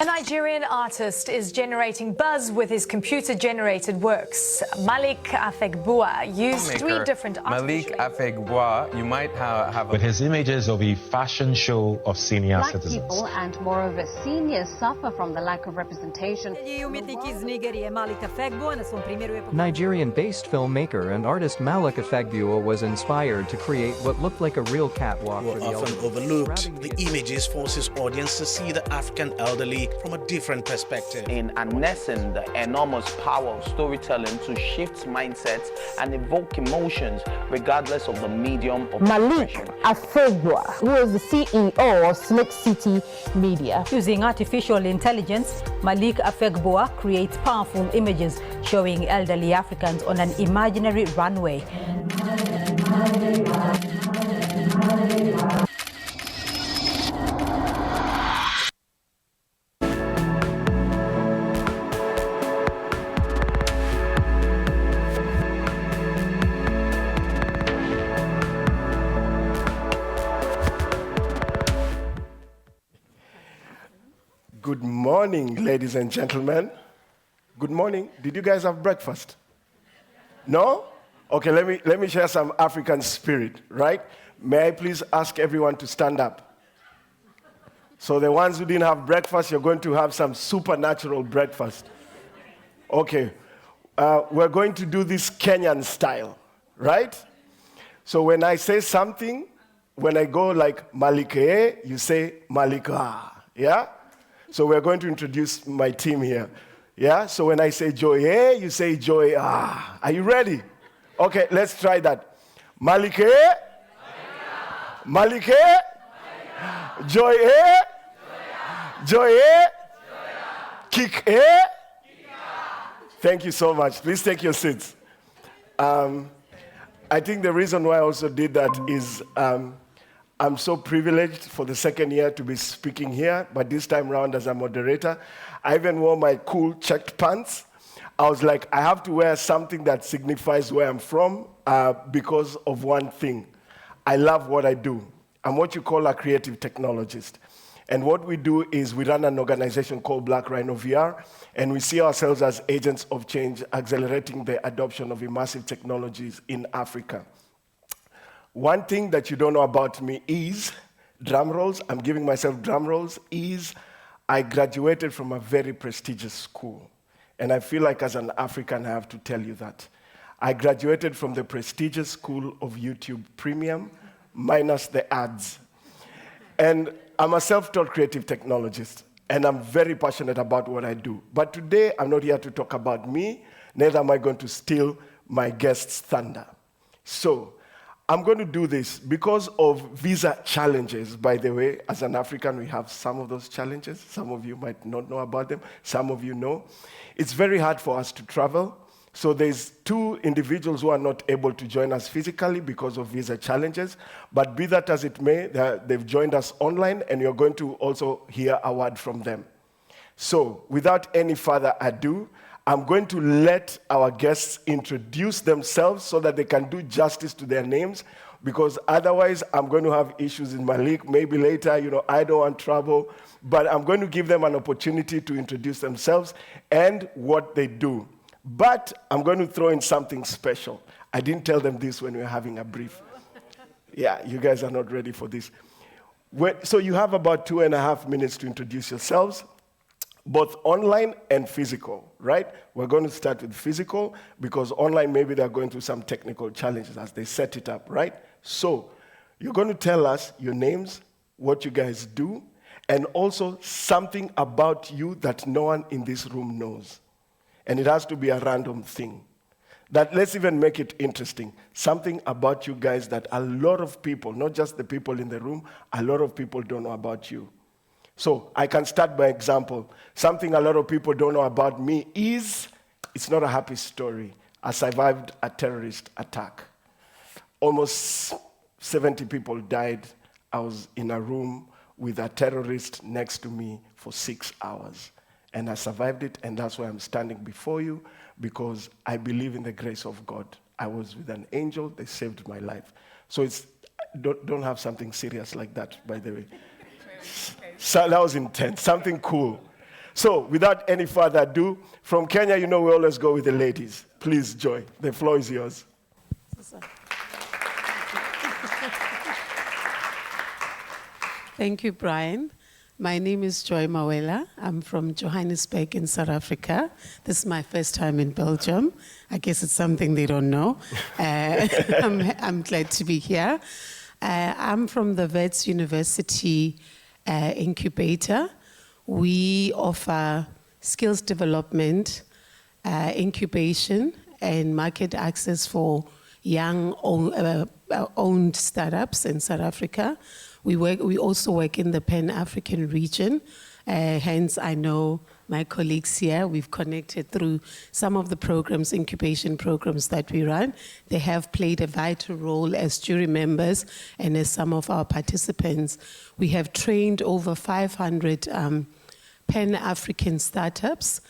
A Nigerian artist is generating buzz with his computer-generated works. Malik Afegbua used three different Malik Afegbua, you might have with his images of a fashion show of senior Black citizens. people and moreover seniors suffer from the lack of representation. Nigerian-based filmmaker and artist Malik Afegbua was inspired to create what looked like a real catwalk for the often elderly. overlooked. The images force his audience to see the African elderly from a different perspective. In harnessing the enormous power of storytelling to shift mindsets and evoke emotions regardless of the medium of Malik expression. Afegbua, who is the CEO of Slick City Media. Using artificial intelligence, Malik Afegbua creates powerful images showing elderly Africans on an imaginary runway. Good morning, ladies and gentlemen. Good morning. Did you guys have breakfast? No? Okay, let me share some African spirit, right? May I please ask everyone to stand up? So the ones who didn't have breakfast, you're going to have some supernatural breakfast. Okay, we're going to do this Kenyan style, right? So when I say something, when I go like Malike, you say Malika, yeah? So we're going to introduce my team here. Yeah? So when I say Joye, you say Joy. Ah. Are you ready? Okay, let's try that. Malike. Malike. Joye. Joye. KIKK. Thank you so much. Please take your seats. I think the reason why I also did that is I'm so privileged for the second year to be speaking here, but this time around as a moderator. I even wore my cool checked pants. I was like, I have to wear something that signifies where I'm from because of one thing. I love what I do. I'm what you call a creative technologist. And what we do is we run an organization called Black Rhino VR, and we see ourselves as agents of change, accelerating the adoption of immersive technologies in Africa. One thing that you don't know about me is, drum rolls, I'm giving myself drum rolls, is I graduated from a very prestigious school. And I feel like as an African, I have to tell you that. I graduated from the prestigious school of YouTube Premium, minus the ads. And I'm a self-taught creative technologist, and I'm very passionate about what I do. But today, I'm not here to talk about me, neither am I going to steal my guest's thunder. So, I'm going to do this because of visa challenges. By the way, as an African, we have some of those challenges. Some of you might not know about them. Some of you know. It's very hard for us to travel. So there's two individuals who are not able to join us physically because of visa challenges. But be that as it may, they've joined us online, and you're going to also hear a word from them. So without any further ado, I'm going to let our guests introduce themselves so that they can do justice to their names, because otherwise I'm going to have issues in Malik. Maybe later, I don't want trouble, but I'm going to give them an opportunity to introduce themselves and what they do. But I'm going to throw in something special. I didn't tell them this when we were having a brief. Yeah, you guys are not ready for this. So you have about 2.5 minutes to introduce yourselves, both online and physical, right? We're going to start with physical because online maybe they're going through some technical challenges as they set it up, right? So you're going to tell us your names, what you guys do, and also something about you that no one in this room knows. And it has to be a random thing. Let's even make it interesting. Something about you guys that a lot of people, not just the people in the room, a lot of people don't know about you. So I can start by example. Something a lot of people don't know about me is, it's not a happy story. I survived a terrorist attack. Almost 70 people died. I was in a room with a terrorist next to me for 6 hours. And I survived it, and that's why I'm standing before you, because I believe in the grace of God. I was with an angel, they saved my life. So don't have something serious like that, by the way. So that was intense, something cool. So, without any further ado, from Kenya, you know we always go with the ladies. Please, Joy, the floor is yours. Thank you, Brian. My name is Joy Mawela. I'm from Johannesburg in South Africa. This is my first time in Belgium. I guess it's something they don't know. I'm glad to be here. I'm from the Wits University Incubator. We offer skills development, incubation, and market access for young owned startups in South Africa. We also work in the Pan-African region. Hence, I know my colleagues here. We've connected through some of the programs, incubation programs that we run. They have played a vital role as jury members and as some of our participants. We have trained over 500 Pan-African startups,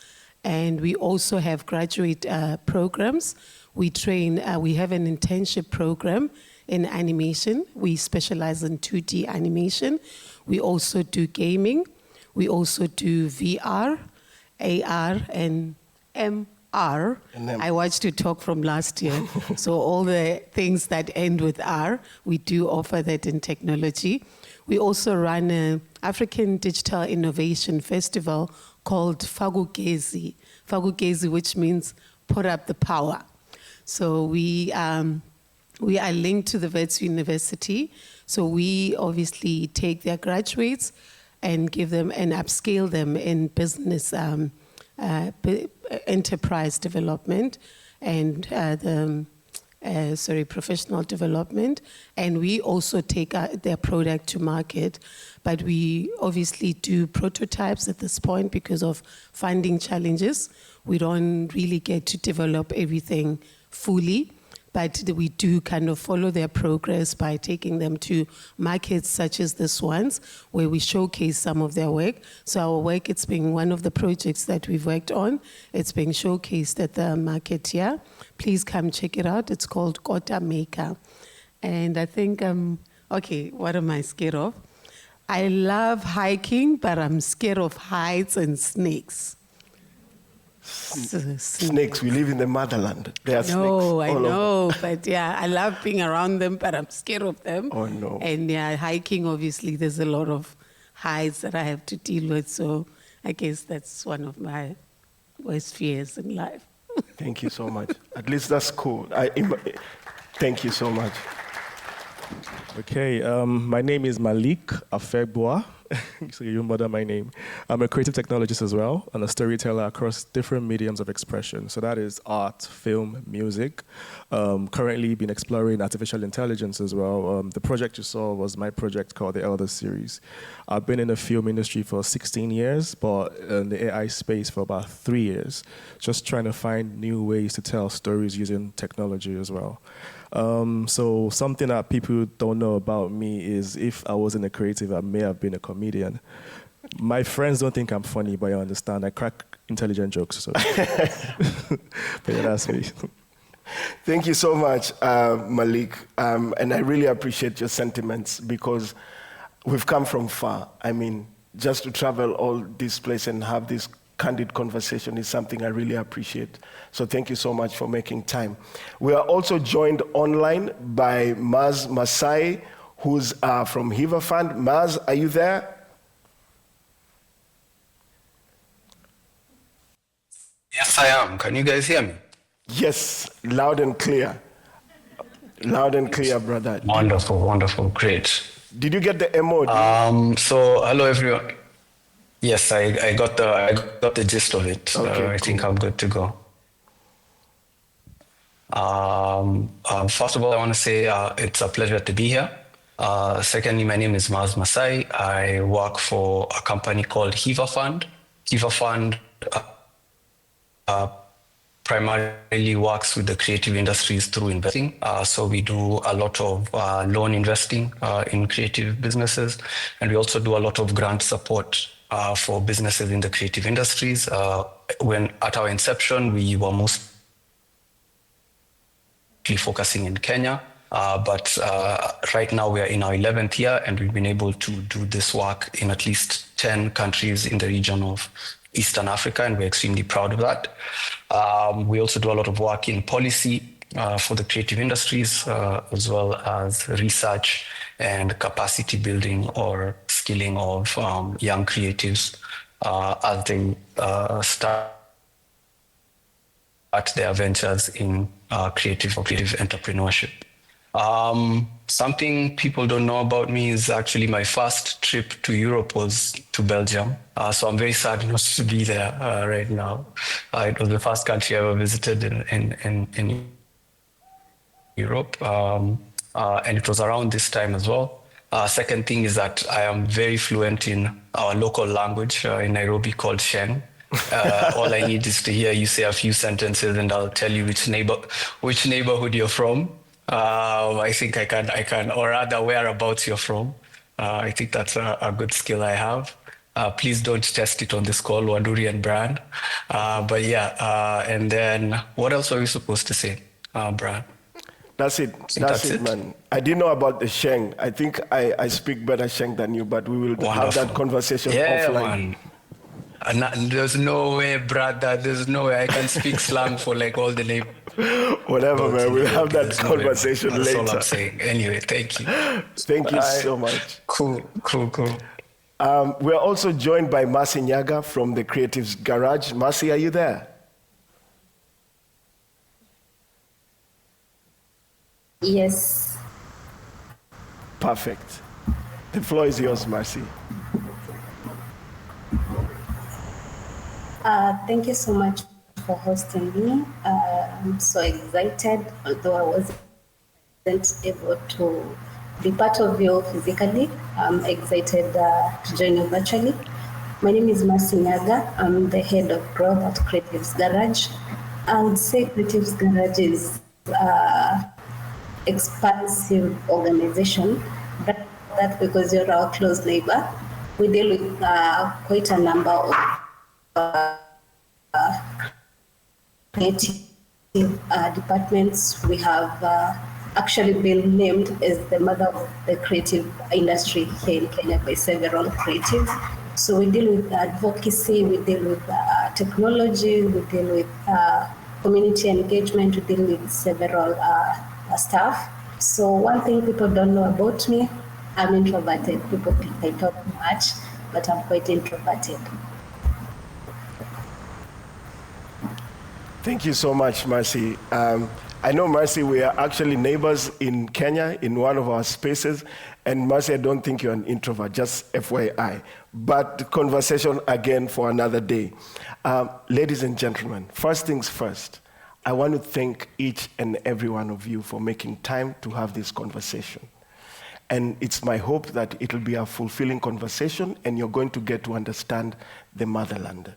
and we also have graduate programs. We train, we have an internship program in animation. We specialize in 2D animation. We also do gaming. We also do VR, AR, and MR. I watched you talk from last year. So all the things that end with R, we do offer that in technology. We also run an African Digital Innovation Festival called Fagugezi. Fagugezi, which means put up the power. So we are linked to the Wits University. So we obviously take their graduates and give them and upscale them in business enterprise development and professional development. And we also take their product to market. But we obviously do prototypes at this point because of funding challenges. We don't really get to develop everything fully. But we do kind of follow their progress by taking them to markets such as this one's, where we showcase some of their work. So our work, it's been one of the projects that we've worked on. It's being showcased at the market here. Please come check it out. It's called Kota Maker. And I think, okay, what am I scared of? I love hiking, but I'm scared of heights and snakes. Snakes, we live in the motherland. There are snakes. No, I know, but yeah, I love being around them, but I'm scared of them. Oh, no. And yeah, hiking, obviously, there's a lot of heights that I have to deal with, so I guess that's one of my worst fears in life. Thank you so much. At least that's cool. Thank you so much. Okay, my name is Malik Afegbua. So you remember my name. I'm a creative technologist as well, and a storyteller across different mediums of expression. So that is art, film, music. Currently been exploring artificial intelligence as well. The project you saw was my project called the Elder Series. I've been in the film industry for 16 years, but in the AI space for about 3 years. Just trying to find new ways to tell stories using technology as well. So something that people don't know about me is if I wasn't a creative, I may have been a comedian. My friends don't think I'm funny, but I understand. I crack intelligent jokes. So. But yeah, that's me. Thank you so much, Malik. And I really appreciate your sentiments because we've come from far. I mean, just to travel all this place and have this candid conversation is something I really appreciate. So thank you so much for making time. We are also joined online by Maz Masai, who's from Afande. Maz, are you there? Yes, I am. Can you guys hear me? Yes, loud and clear. Loud and clear, brother. Wonderful, wonderful, great. Did you get the emoji? So hello everyone. Yes, I got the gist of it. Okay, I think I'm good to go. First of all, I want to say it's a pleasure to be here. Secondly, my name is Maz Masai. I work for a company called Afande. Afande primarily works with the creative industries through investing. So we do a lot of loan investing in creative businesses, and we also do a lot of grant support for businesses in the creative industries. When at our inception, we were mostly focusing in Kenya, but right now we are in our 11th year, and we've been able to do this work in at least 10 countries in the region of Eastern Africa, and we're extremely proud of that. We also do a lot of work in policy for the creative industries, as well as research and capacity building or skilling of young creatives as they start their ventures in creative entrepreneurship. Something people don't know about me is actually my first trip to Europe was to Belgium. So I'm very sad not to be there right now. It was the first country I ever visited in Europe, and it was around this time as well. Second thing is that I am very fluent in our local language in Nairobi called Sheng. All I need is to hear you say a few sentences and I'll tell you which neighborhood you're from. I think I can, or rather whereabouts you're from. I think that's a good skill I have. Please don't test it on this call, Waduri and Brian. But yeah, and then what else are we supposed to say, Brian? That's it. That's it, man. I didn't know about the Sheng. I think I speak better Sheng than you, but we will have that conversation offline. Man. There's no way, brother. There's no way I can speak slang for like all the neighbors. Whatever, man. We'll have that conversation later. That's all I'm saying. Anyway, thank you. Thank you so much. Cool. We're also joined by Mercy Nyaga from the Creatives Garage. Mercy, are you there? Yes. Perfect. The floor is yours, Mercy. Thank you so much for hosting me. I'm so excited, although I wasn't able to be part of you physically. I'm excited to join you virtually. My name is Mercy Nyaga. I'm the head of growth at Creatives Garage. I would say Creatives Garage is expansive organization, but that because you're our close neighbor. We deal with quite a number of creative departments. We have actually been named as the mother of the creative industry here in Kenya by several creatives. So we deal with advocacy, we deal with technology, we deal with community engagement, we deal with several staff. So one thing people don't know about me, I'm introverted. People think I talk too much, but I'm quite introverted. Thank you so much, Mercy. I know, Mercy, we are actually neighbors in Kenya in one of our spaces. And Mercy, I don't think you're an introvert, just FYI. But conversation again for another day. Ladies and gentlemen, first things first, I want to thank each and every one of you for making time to have this conversation. And it's my hope that it'll be a fulfilling conversation and you're going to get to understand the motherland.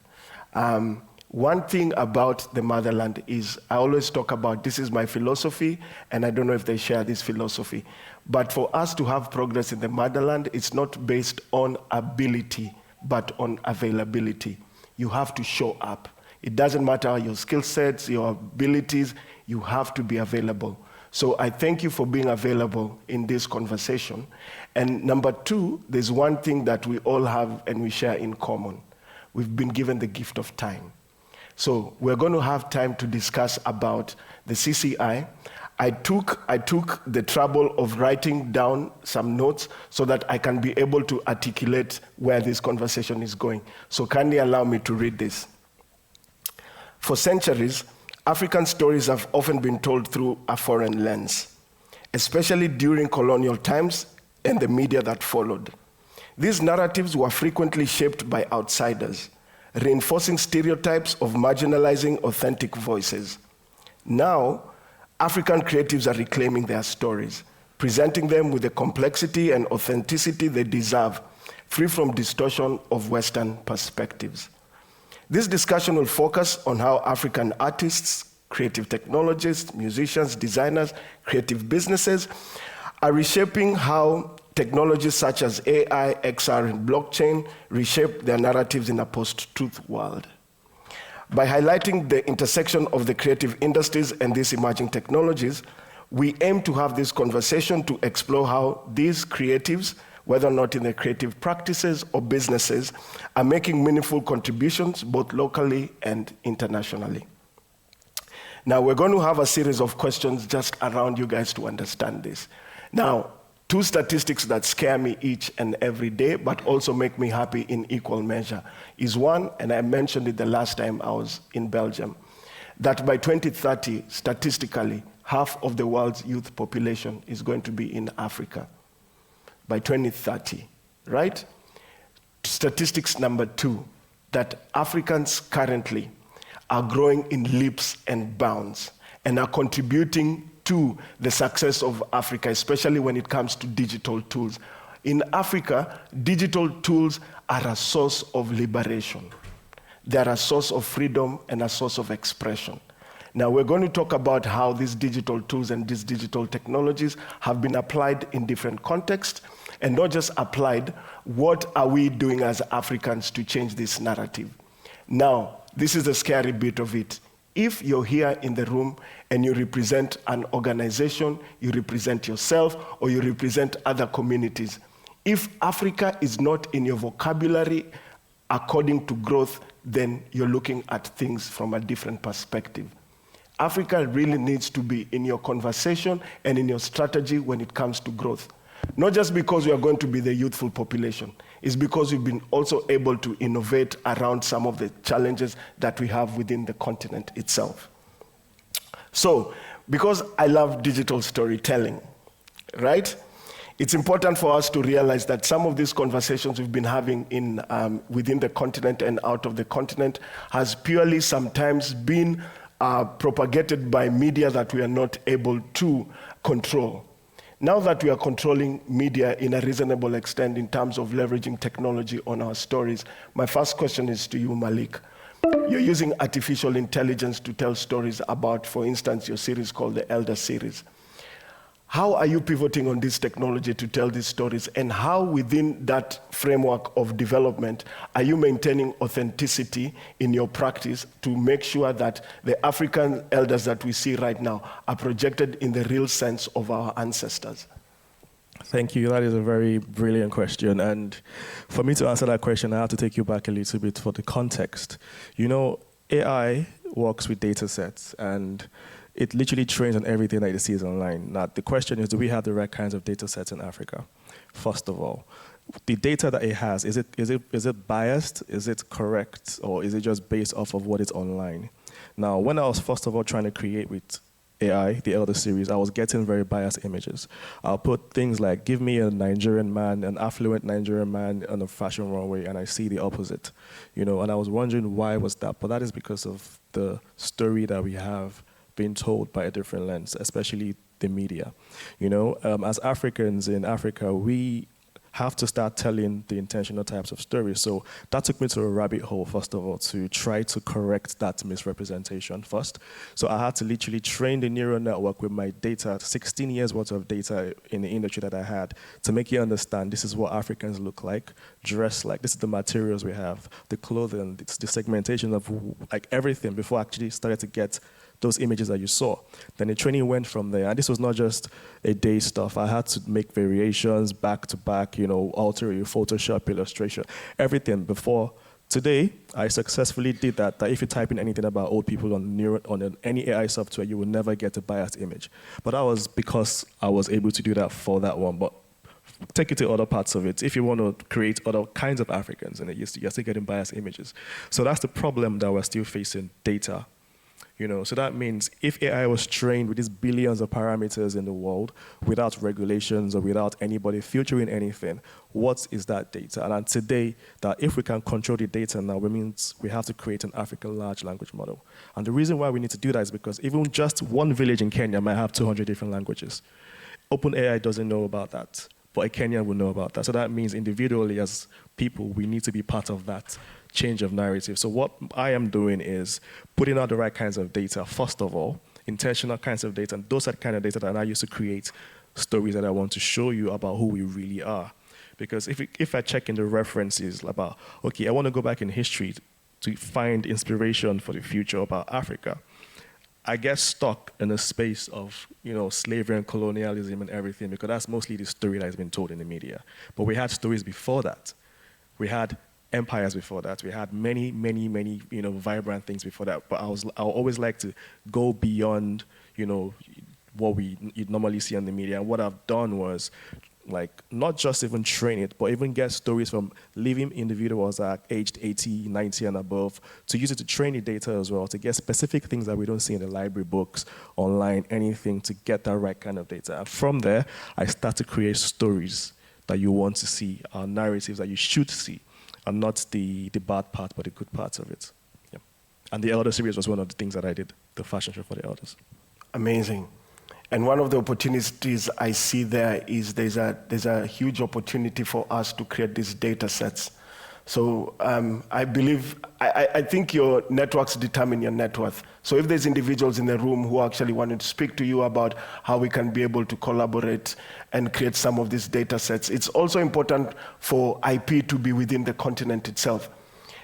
One thing about the motherland is I always talk about, this is my philosophy, and I don't know if they share this philosophy, but for us to have progress in the motherland, it's not based on ability, but on availability. You have to show up. It doesn't matter your skill sets, your abilities, you have to be available. So I thank you for being available in this conversation. And number two, there's one thing that we all have and we share in common. We've been given the gift of time. So we're going to have time to discuss about the CCI. I took the trouble of writing down some notes so that I can be able to articulate where this conversation is going. So kindly allow me to read this. For centuries, African stories have often been told through a foreign lens, especially during colonial times and the media that followed. These narratives were frequently shaped by outsiders, reinforcing stereotypes of marginalizing authentic voices. Now, African creatives are reclaiming their stories, presenting them with the complexity and authenticity they deserve, free from distortion of Western perspectives. This discussion will focus on how African artists, creative technologists, musicians, designers, creative businesses are reshaping how technologies such as AI, XR, and blockchain reshape their narratives in a post-truth world. By highlighting the intersection of the creative industries and these emerging technologies, we aim to have this conversation to explore how these creatives whether or not in their creative practices or businesses, are making meaningful contributions both locally and internationally. Now, we're going to have a series of questions just around you guys to understand this. Now, two statistics that scare me each and every day, but also make me happy in equal measure, is one, and I mentioned it the last time I was in Belgium, that by 2030, statistically, half of the world's youth population is going to be in Africa. By 2030, right? Statistics number two, that Africans currently are growing in leaps and bounds and are contributing to the success of Africa, especially when it comes to digital tools. In Africa, digital tools are a source of liberation. They are a source of freedom and a source of expression. Now, we're going to talk about how these digital tools and these digital technologies have been applied in different contexts, and not just applied, what are we doing as Africans to change this narrative? Now, this is the scary bit of it. If you're here in the room and you represent an organization, you represent yourself, or you represent other communities, if Africa is not in your vocabulary according to growth, then you're looking at things from a different perspective. Africa really needs to be in your conversation and in your strategy when it comes to growth. Not just because we are going to be the youthful population, it's because we've been also able to innovate around some of the challenges that we have within the continent itself. So, because I love digital storytelling, right? It's important for us to realize that some of these conversations we've been having within the continent and out of the continent has purely sometimes been propagated by media that we are not able to control. Now that we are controlling media in a reasonable extent in terms of leveraging technology on our stories, my first question is to you, Malik. You're using artificial intelligence to tell stories about, for instance, your series called the Elder Series. How are you pivoting on this technology to tell these stories, and how within that framework of development are you maintaining authenticity in your practice to make sure that the African elders that we see right now are projected in the real sense of our ancestors? Thank you. That is a very brilliant question. And for me to answer that question, I have to take you back a little bit for the context. You know, AI works with data sets, and it literally trains on everything that it sees online. Now, the question is, do we have the right kinds of data sets in Africa? First of all, the data that it has, is it biased? Is it correct? Or is it just based off of what is online? Now, when I was first of all trying to create with AI, the Elder Series, I was getting very biased images. I'll put things like, give me a Nigerian man, an affluent Nigerian man on a fashion runway, and I see the opposite. You know, and I was wondering why was that? But that is because of the story that we have being told by a different lens, especially the media. You know, as Africans in Africa, we have to start telling the intentional types of stories. So that took me to a rabbit hole, first of all, to try to correct that misrepresentation first. So I had to literally train the neural network with my data, 16 years worth of data in the industry that I had, to make you understand this is what Africans look like, dress like, this is the materials we have, the clothing, it's the segmentation of like everything before I actually started to get those images that you saw. Then the training went from there. And this was not just a day stuff. I had to make variations back to back, you know, alter your Photoshop, illustration, everything before. Today, I successfully did that if you type in anything about old people on any AI software, you will never get a biased image. But that was because I was able to do that for that one. But take it to other parts of it. If you want to create other kinds of Africans, and you're still getting biased images. So that's the problem that we're still facing, data. You know, so that means if AI was trained with these billions of parameters in the world without regulations or without anybody filtering anything, what is that data? And today, that if we can control the data now, it means we have to create an African large language model. And the reason why we need to do that is because even just one village in Kenya might have 200 different languages. OpenAI doesn't know about that, but a Kenyan will know about that. So that means individually as people, we need to be part of that change of narrative. So what I am doing is putting out the right kinds of data, first of all, intentional kinds of data, and those are the kind of data that I use to create stories that I want to show you about who we really are. Because if I check in the references about, okay, I want to go back in history to find inspiration for the future about Africa, I get stuck in a space of, slavery and colonialism and everything, because that's mostly the story that has been told in the media. But we had stories before that. We had empires before that. We had many, many, many, vibrant things before that. But I always like to go beyond, what you'd normally see on the media. And what I've done was, not just even train it, but even get stories from living individuals that are aged 80, 90 and above, to use it to train the data as well, to get specific things that we don't see in the library books, online, anything, to get that right kind of data. And from there, I start to create stories that you want to see, narratives that you should see, and not the bad part, but the good parts of it. Yeah. And the Elder series was one of the things that I did, the fashion show for the elders. Amazing. And one of the opportunities I see there is there's a huge opportunity for us to create these data sets. So I think your networks determine your net worth. So if there's individuals in the room who actually wanted to speak to you about how we can be able to collaborate and create some of these data sets, it's also important for IP to be within the continent itself.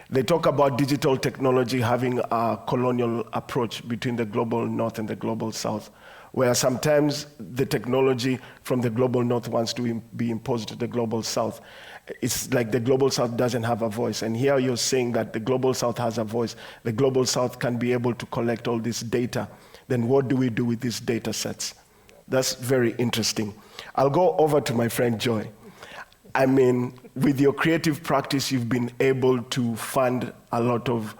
They talk about digital technology having a colonial approach between the global north and the global south, where sometimes the technology from the global north wants to be imposed to the global south. It's like the global south doesn't have a voice. And here you're saying that the global south has a voice. The global south can be able to collect all this data. Then what do we do with these data sets? That's very interesting. I'll go over to my friend Joy. I mean, with your creative practice, you've been able to fund a lot of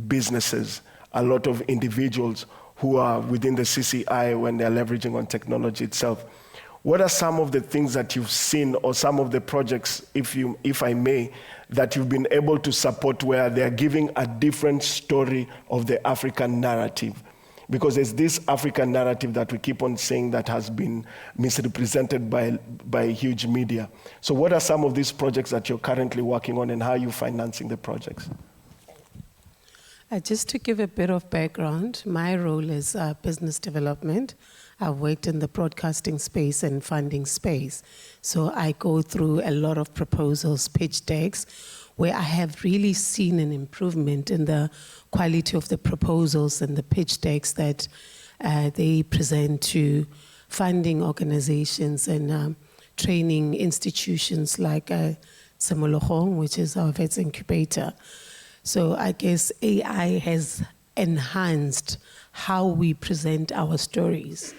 businesses, a lot of individuals who are within the CCI when they're leveraging on technology itself. What are some of the things that you've seen, or some of the projects, if I may, that you've been able to support where they're giving a different story of the African narrative? Because there's this African narrative that we keep on saying that has been misrepresented by huge media. So what are some of these projects that you're currently working on, and how are you financing the projects? Just to give a bit of background, my role is business development. I've worked in the broadcasting space and funding space. So I go through a lot of proposals, pitch decks, where I have really seen an improvement in the quality of the proposals and the pitch decks that they present to funding organizations and training institutions like Tsemolohong, which is our Vets Incubator. So I guess AI has enhanced how we present our stories.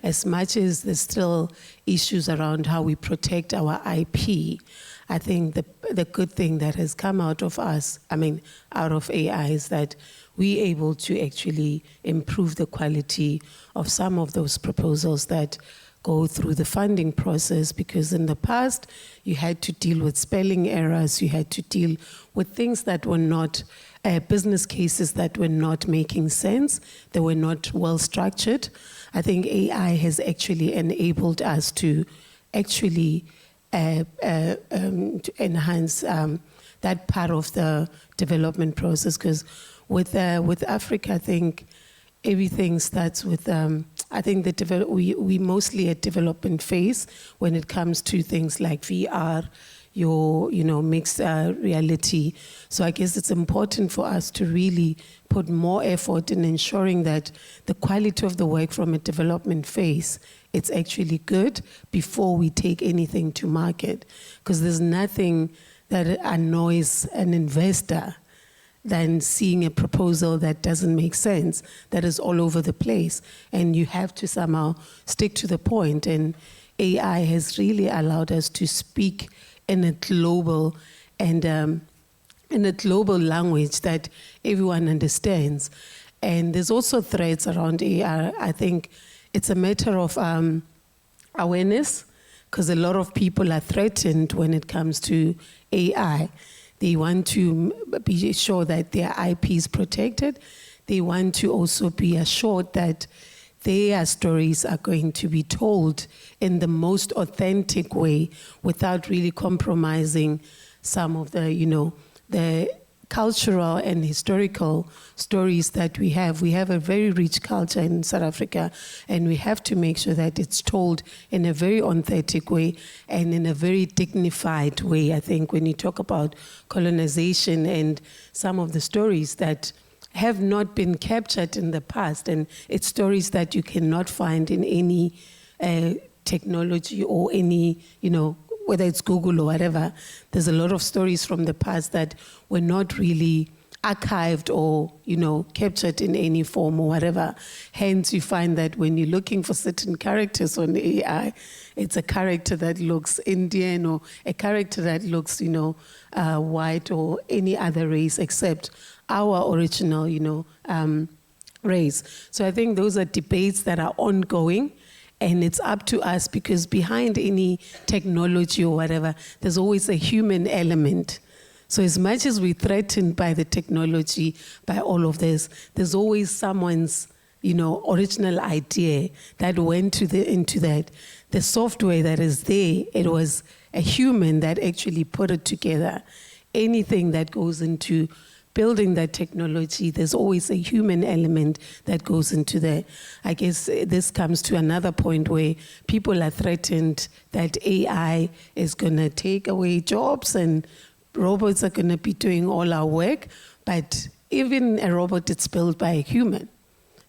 As much as there's still issues around how we protect our IP, I think the good thing that has come out of out of AI is that we're able to actually improve the quality of some of those proposals that go through the funding process, because in the past you had to deal with spelling errors, you had to deal with things that were not business cases that were not making sense, they were not well structured. I think AI has actually enabled us to actually to enhance that part of the development process, because with Africa, I think everything starts with, I think we mostly at development phase when it comes to things like VR, mixed reality. So I guess it's important for us to really put more effort in ensuring that the quality of the work from a development phase, it's actually good before we take anything to market. Because there's nothing that annoys an investor than seeing a proposal that doesn't make sense, that is all over the place. And you have to somehow stick to the point. And AI has really allowed us to speak in a global and in a global language that everyone understands. And there's also threats around AI. I think it's a matter of awareness, because a lot of people are threatened when it comes to AI. They want to be sure that their IP is protected. They want to also be assured that their stories are going to be told in the most authentic way without really compromising some of the, the cultural and historical stories that we have. We have a very rich culture in South Africa, and we have to make sure that it's told in a very authentic way and in a very dignified way. I think when you talk about colonization and some of the stories that have not been captured in the past, and it's stories that you cannot find in any technology or any, whether it's Google or whatever. There's a lot of stories from the past that were not really archived or, captured in any form or whatever. Hence, you find that when you're looking for certain characters on AI, it's a character that looks Indian or a character that looks, white or any other race except our original, race. So I think those are debates that are ongoing. And it's up to us, because behind any technology or whatever, there's always a human element. So as much as we're threatened by the technology, by all of this, there's always someone's, original idea that went into that. The software that is there, it was a human that actually put it together. Anything that goes into building that technology, there's always a human element that goes into there. I guess this comes to another point where people are threatened that AI is going to take away jobs and robots are going to be doing all our work, but even a robot is built by a human.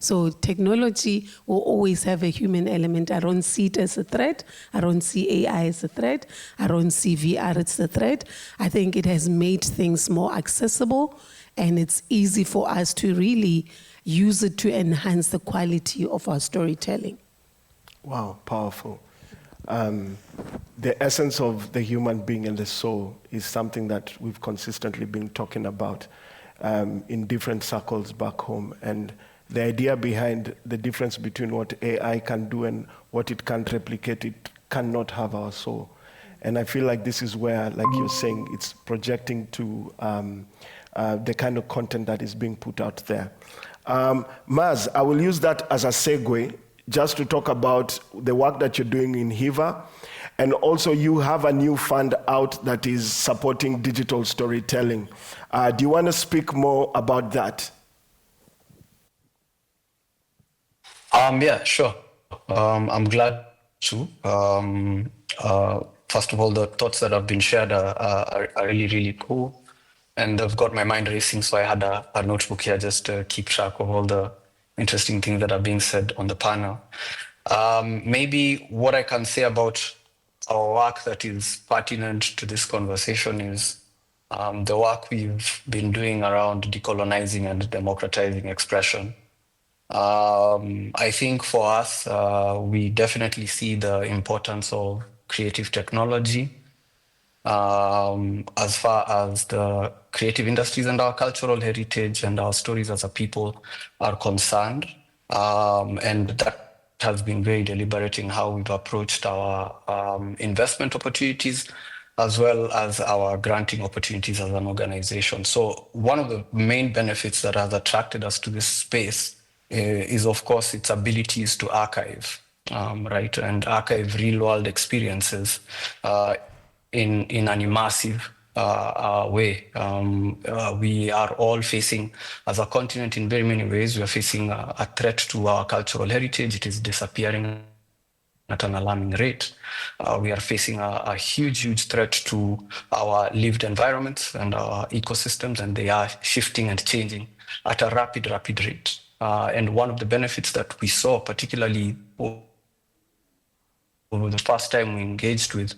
So technology will always have a human element. I don't see it as a threat. I don't see AI as a threat. I don't see VR as a threat. I think it has made things more accessible, and it's easy for us to really use it to enhance the quality of our storytelling. Wow, powerful. The essence of the human being and the soul is something that we've consistently been talking about in different circles back home. And the idea behind the difference between what AI can do and what it can't replicate, it cannot have our soul. And I feel like this is where, like you're saying, it's projecting to the kind of content that is being put out there. Maz, I will use that as a segue just to talk about the work that you're doing in HIVA. And also you have a new fund out that is supporting digital storytelling. Do you want to speak more about that? Yeah, sure. I'm glad to. First of all, the thoughts that have been shared are really, really cool. And I've got my mind racing, so I had a notebook here just to keep track of all the interesting things that are being said on the panel. Maybe what I can say about our work that is pertinent to this conversation is the work we've been doing around decolonizing and democratizing expression. I think for us, we definitely see the importance of creative technology as far as the creative industries and our cultural heritage and our stories as a people are concerned. And that has been very deliberate in how we've approached our investment opportunities as well as our granting opportunities as an organization. So one of the main benefits that has attracted us to this space is, of course, its abilities to archive, right? And archive real-world experiences in an immersive way. We are all facing, as a continent in very many ways, we are facing a threat to our cultural heritage. It is disappearing at an alarming rate. We are facing a huge, huge threat to our lived environments and our ecosystems, and they are shifting and changing at a rapid, rapid rate. And one of the benefits that we saw, particularly over the first time we engaged with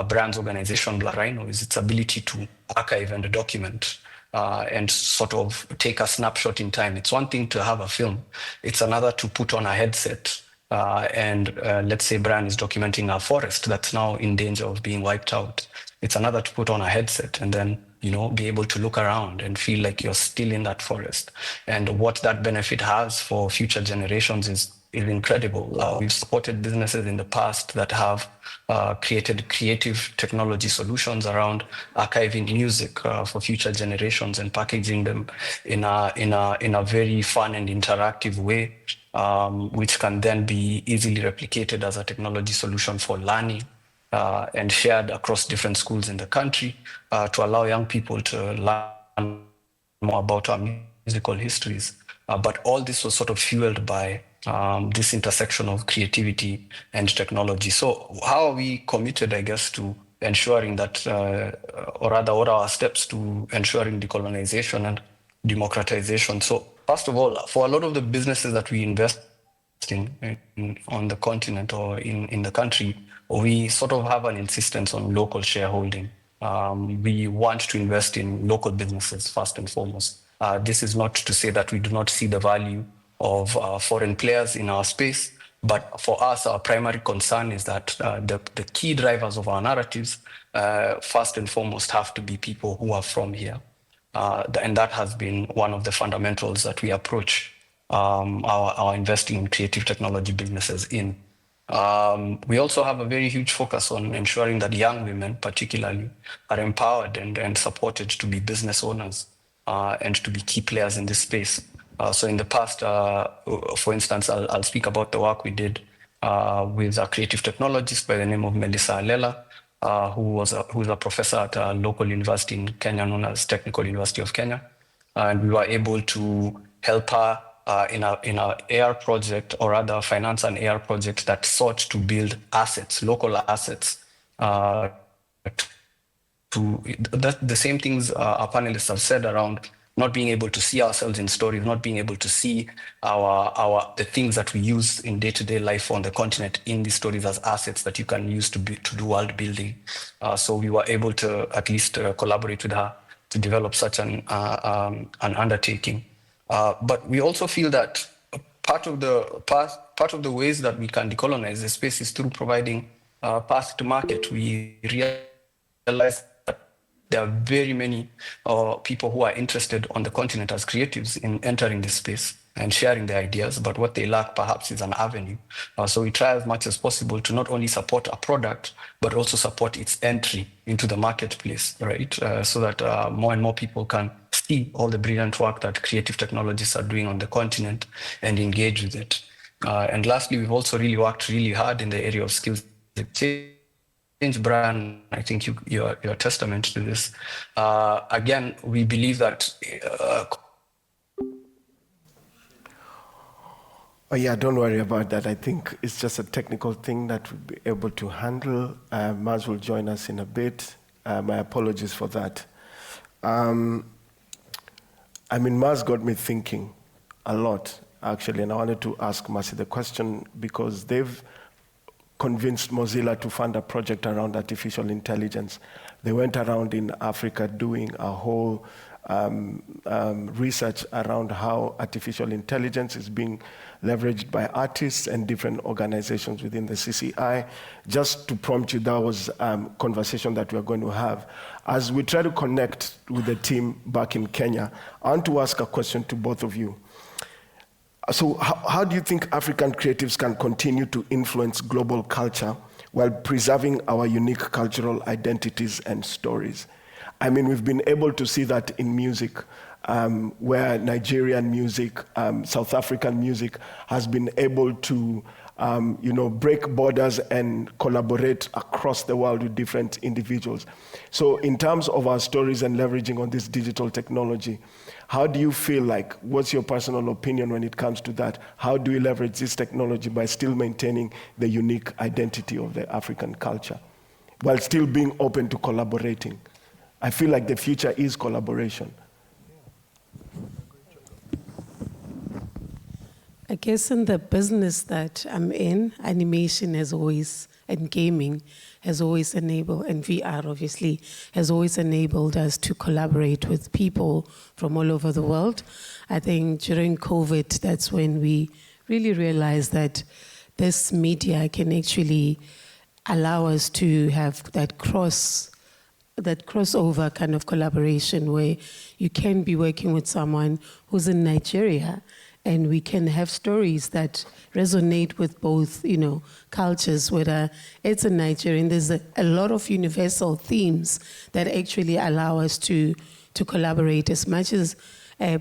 Brand's organization, Black Rhino, is its ability to archive and document and sort of take a snapshot in time. It's one thing to have a film. It's another to put on a headset and let's say Brand is documenting a forest that's now in danger of being wiped out. It's another to put on a headset and then, be able to look around and feel like you're still in that forest. And what that benefit has for future generations is incredible. We've supported businesses in the past that have created creative technology solutions around archiving music for future generations and packaging them in a very fun and interactive way, which can then be easily replicated as a technology solution for learning and shared across different schools in the country to allow young people to learn more about our musical histories. But all this was sort of fueled by this intersection of creativity and technology. So how are we committed, I guess, to ensuring that, or rather, what are our steps to ensuring decolonization and democratization. So first of all, for a lot of the businesses that we invest in on the continent or in the country, we sort of have an insistence on local shareholding. We want to invest in local businesses first and foremost. This is not to say that we do not see the value of foreign players in our space, but for us, our primary concern is that the key drivers of our narratives, first and foremost, have to be people who are from here. And that has been one of the fundamentals that we approach our investing in creative technology businesses in. We also have a very huge focus on ensuring that young women, particularly, are empowered and supported to be business owners and to be key players in this space. So in the past, for instance, I'll speak about the work we did with a creative technologist by the name of Melissa Alela, who's a professor at a local university in Kenya known as Technical University of Kenya. And we were able to help her in a AR project, or rather finance an AR project that sought to build assets, local assets, the same things our panelists have said around not being able to see ourselves in stories, not being able to see the things that we use in day-to-day life on the continent in these stories as assets that you can use to do world building. So we were able to at least collaborate with her to develop such an undertaking. But we also feel that part of the ways that we can decolonize the space is through providing path to market. We realize that there are very many people who are interested on the continent as creatives in entering this space and sharing their ideas, but what they lack perhaps is an avenue. So we try as much as possible to not only support a product, but also support its entry into the marketplace, right? So that more and more people can see all the brilliant work that creative technologists are doing on the continent and engage with it. And lastly, we've also really worked really hard in the area of skills exchange. Brian, I think you're a testament to this. Again, we believe that Oh yeah, don't worry about that. I think it's just a technical thing that we'll be able to handle. Maz will join us in a bit. My apologies for that. I mean, Maz got me thinking a lot, actually, and I wanted to ask Masi the question because they've convinced Mozilla to fund a project around artificial intelligence. They went around in Africa doing a whole research around how artificial intelligence is being leveraged by artists and different organizations within the CCI. Just to prompt you, that was a conversation that we are going to have. As we try to connect with the team back in Kenya, I want to ask a question to both of you. So how do you think African creatives can continue to influence global culture while preserving our unique cultural identities and stories? I mean, we've been able to see that in music, where Nigerian music, South African music has been able to, break borders and collaborate across the world with different individuals. So in terms of our stories and leveraging on this digital technology, how do you feel like, what's your personal opinion when it comes to that? How do we leverage this technology by still maintaining the unique identity of the African culture, while still being open to collaborating? I feel like the future is collaboration. I guess in the business that I'm in, animation has always, and gaming has always enabled, and VR obviously, has always enabled us to collaborate with people from all over the world. I think during COVID, that's when we really realized that this media can actually allow us to have that crossover kind of collaboration where you can be working with someone who's in Nigeria and we can have stories that resonate with both, cultures, whether it's in Nigeria. There's a lot of universal themes that actually allow us to collaborate. As much as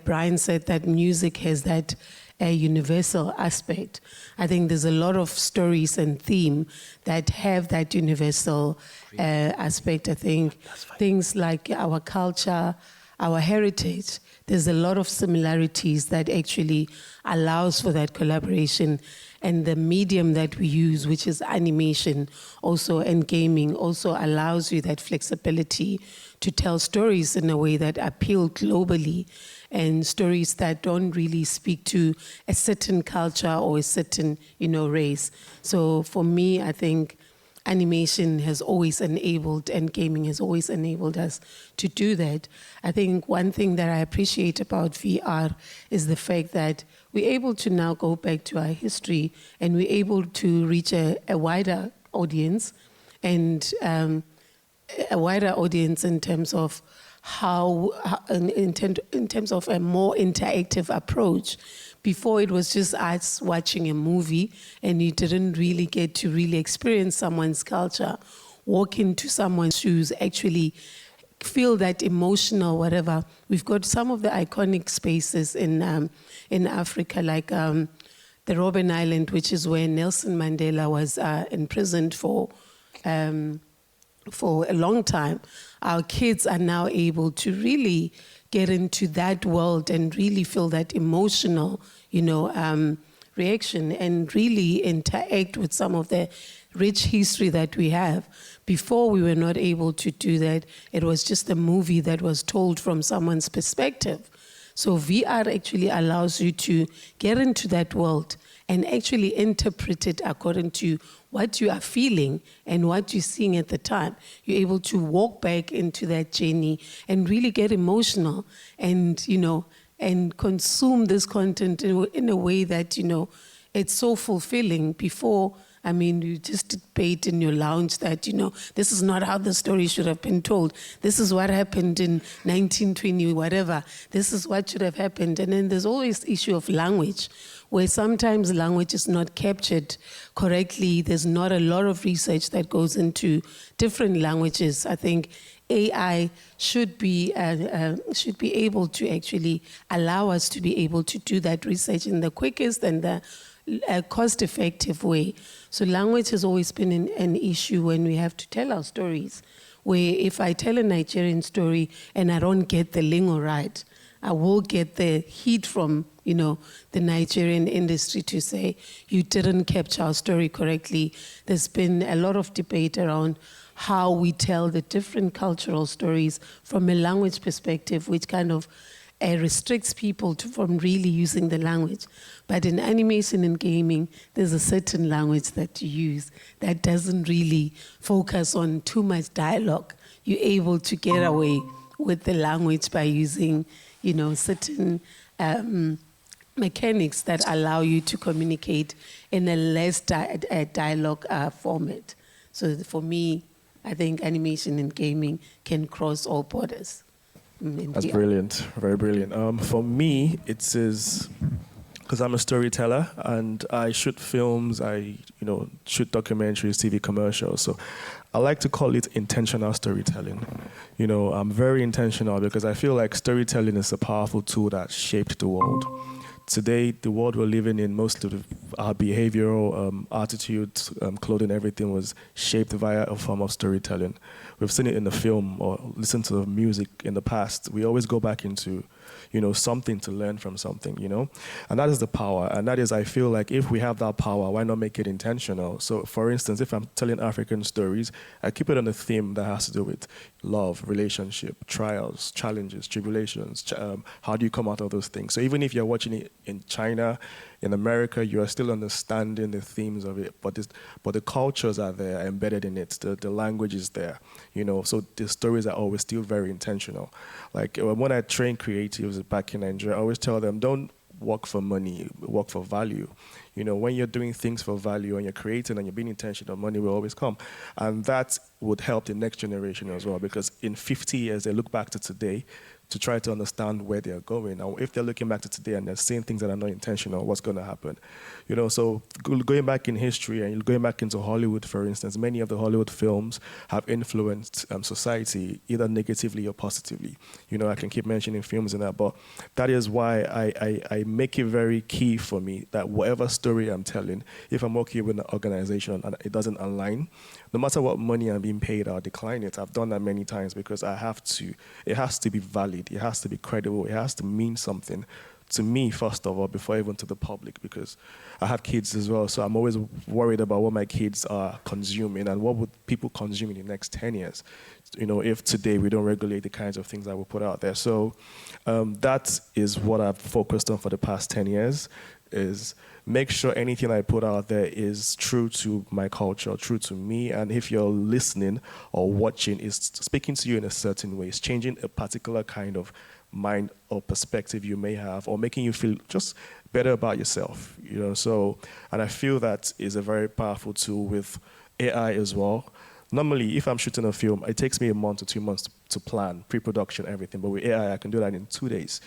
Brian said that music has that universal aspect, I think there's a lot of stories and theme that have that universal aspect. I think things like our culture, our heritage, there's a lot of similarities that actually allows for that collaboration. And the medium that we use, which is animation also, and gaming, also allows you that flexibility to tell stories in a way that appeal globally, and stories that don't really speak to a certain culture or a certain, race. So for me, I think animation has always enabled, and gaming has always enabled us to do that. I think one thing that I appreciate about VR is the fact that we're able to now go back to our history, and we're able to reach a wider audience, and a wider audience in terms of in terms of a more interactive approach. Before, it was just us watching a movie, and you didn't really get to really experience someone's culture, walk into someone's shoes, actually feel that emotional whatever. We've got some of the iconic spaces in Africa, like the Robben Island, which is where Nelson Mandela was imprisoned for a long time. Our kids are now able to really get into that world and really feel that emotional, reaction, and really interact with some of the rich history that we have. Before, we were not able to do that. It was just a movie that was told from someone's perspective. So VR actually allows you to get into that world and actually interpret it according to what you are feeling and what you're seeing at the time. You're able to walk back into that journey and really get emotional, and and consume this content in a way that it's so fulfilling. Before, you just debate in your lounge that, this is not how the story should have been told. This is what happened in 1920, whatever. This is what should have happened. And then there's always the issue of language, where sometimes language is not captured correctly. There's not a lot of research that goes into different languages. I think AI should be able to actually allow us to be able to do that research in the quickest and the cost-effective way. So language has always been an issue when we have to tell our stories, where if I tell a Nigerian story and I don't get the lingo right, I will get the heat from, the Nigerian industry to say, you didn't capture our story correctly. There's been a lot of debate around how we tell the different cultural stories from a language perspective, which kind of restricts people from really using the language. But in animation and gaming, there's a certain language that you use that doesn't really focus on too much dialogue. You're able to get away with the language by using, certain mechanics that allow you to communicate in a less dialogue format. So for me, I think animation and gaming can cross all borders. That's brilliant, very brilliant. For me, it is because I'm a storyteller and I shoot films, I shoot documentaries, TV commercials. So I like to call it intentional storytelling. I'm very intentional because I feel like storytelling is a powerful tool that shaped the world. Today, the world we're living in, most of our behavioral attitudes, clothing, everything was shaped via a form of storytelling. We've seen it in the film or listened to the music in the past. We always go back into, something to learn from something, And that is the power. And that is, I feel like if we have that power, why not make it intentional? So, for instance, if I'm telling African stories, I keep it on a theme that has to do with love, relationship, trials, challenges, tribulations. How do you come out of those things? So even if you're watching it in China, in America, you are still understanding the themes of it, but the cultures are there, embedded in it. The language is there, So the stories are always still very intentional. Like when I train creatives back in Nigeria, I always tell them, don't work for money, work for value. When you're doing things for value and you're creating and you're being intentional, money will always come. And that would help the next generation as well, because in 50 years, they look back to today to try to understand where they're going. Now, if they're looking back to today and they're seeing things that are not intentional, what's going to happen? So going back in history and going back into Hollywood, for instance, many of the Hollywood films have influenced society either negatively or positively. I can keep mentioning films and that, but that is why I make it very key for me that whatever story I'm telling, if I'm working with an organization and it doesn't align no matter what money I'm being paid, I'll decline it. I've done that many times because it has to be valid, it has to be credible, it has to mean something to me, first of all, before even to the public, because I have kids as well, so I'm always worried about what my kids are consuming and what would people consume in the next 10 years, if today we don't regulate the kinds of things that we put out there. So that is what I've focused on for the past 10 years, is make sure anything I put out there is true to my culture, true to me, and if you're listening or watching, it's speaking to you in a certain way, it's changing a particular kind of mind or perspective you may have, or making you feel just better about yourself, So, and I feel that is a very powerful tool with AI as well. Normally, if I'm shooting a film, it takes me a month or 2 months to plan, pre-production, everything. But with AI, I can do that in 2 days,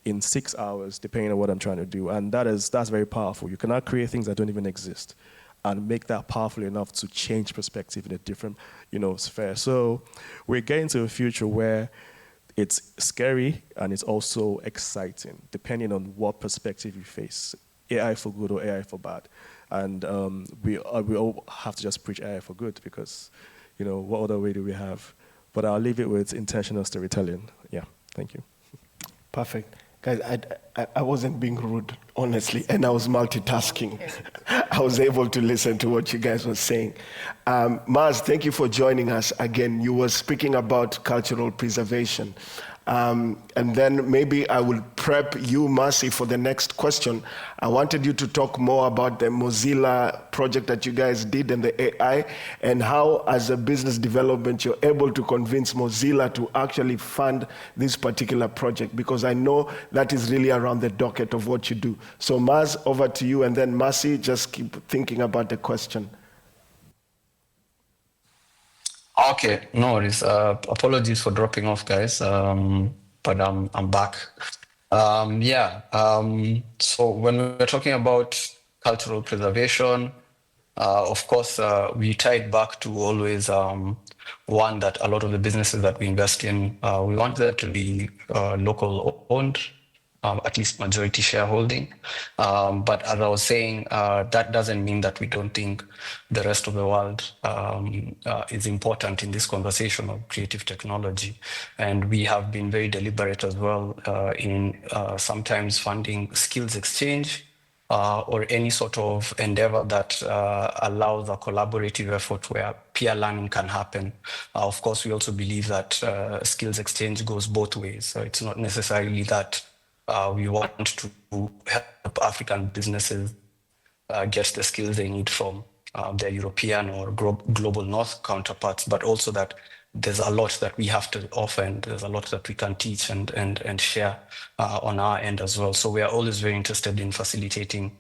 in 6 hours, depending on what I'm trying to do. And that's very powerful. You cannot create things that don't even exist and make that powerful enough to change perspective in a different, sphere. So we're getting to a future where it's scary and it's also exciting, depending on what perspective you face. AI for good or AI for bad. And we all have to just preach AI for good because, what other way do we have? But I'll leave it with intentional storytelling. Yeah, thank you. Perfect. Guys, I wasn't being rude, honestly, and I was multitasking. I was able to listen to what you guys were saying. Maz, thank you for joining us again. You were speaking about cultural preservation. And then maybe I will prep you, Mercy, for the next question. I wanted you to talk more about the Mozilla project that you guys did and the AI, and how, as a business development, you're able to convince Mozilla to actually fund this particular project, because I know that is really around the docket of what you do. So, Maz, over to you, and then Mercy, just keep thinking about the question. Okay, no worries. Apologies for dropping off, guys. But I'm back. So when we're talking about cultural preservation, of course, we tie it back to always one, that a lot of the businesses that we invest in, we want them to be local owned, at least majority shareholding. But as I was saying, that doesn't mean that we don't think the rest of the world is important in this conversation of creative technology. And we have been very deliberate as well in sometimes funding skills exchange, or any sort of endeavor that allows a collaborative effort where peer learning can happen. Of course, we also believe that skills exchange goes both ways. So it's not necessarily that we want to help African businesses get the skills they need from their European or global North counterparts, but also that there's a lot that we have to offer, and there's a lot that we can teach and share on our end as well. So we are always very interested in facilitating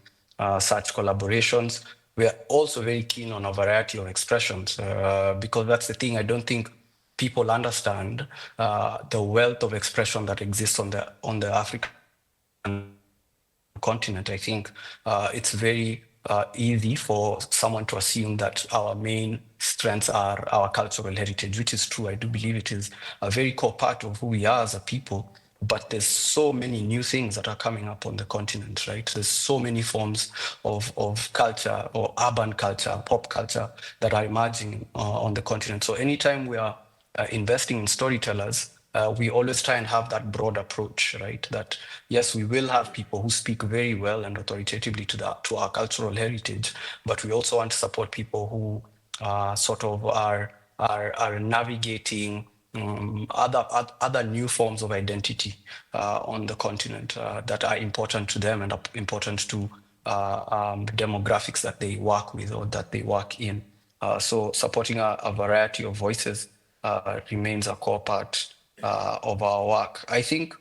such collaborations. We are also very keen on a variety of expressions, because that's the thing. I don't think people understand the wealth of expression that exists on the African continent. I think it's very easy for someone to assume that our main strengths are our cultural heritage, which is true. I do believe it is a very core part of who we are as a people. But there's so many new things that are coming up on the continent, right? There's so many forms of culture, or urban culture, pop culture, that are emerging on the continent. So anytime we are investing in storytellers, we always try and have that broad approach, right? That yes, we will have people who speak very well and authoritatively to our cultural heritage, but we also want to support people who sort of are navigating other new forms of identity on the continent that are important to them and are important to demographics that they work with or that they work in. So supporting a variety of voices remains a core part of our work. I think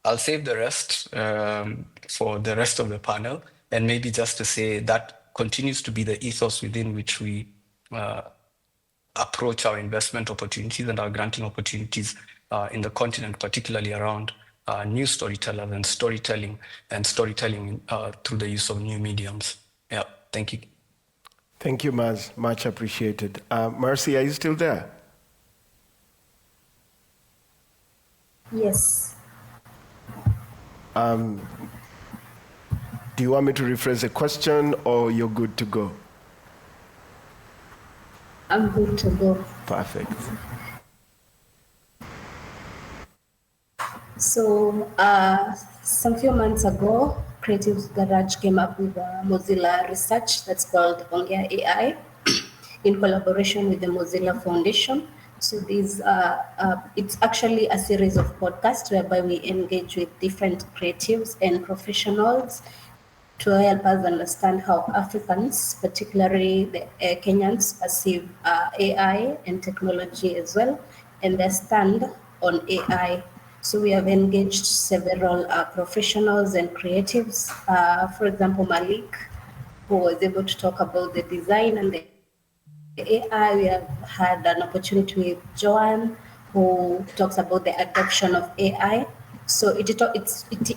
I'll save the rest for the rest of the panel, and maybe just to say that continues to be the ethos within which we approach our investment opportunities and our granting opportunities in the continent, particularly around new storytellers and storytelling through the use of new mediums. Yeah, thank you. Thank you, Maz. Much appreciated. Mercy, are you still there? Yes. Do you want me to rephrase the question, or you're good to go? I'm good to go. Perfect. So, some few months ago, Creative Garage came up with a Mozilla research that's called Ongea AI in collaboration with the Mozilla Foundation. So it's actually a series of podcasts whereby we engage with different creatives and professionals to help us understand how Africans, particularly the Kenyans, perceive AI and technology as well, and their stand on AI. So we have engaged several professionals and creatives. For example, Malik, who was able to talk about the design and the AI. We have had an opportunity with Joanne, who talks about the adoption of AI. So it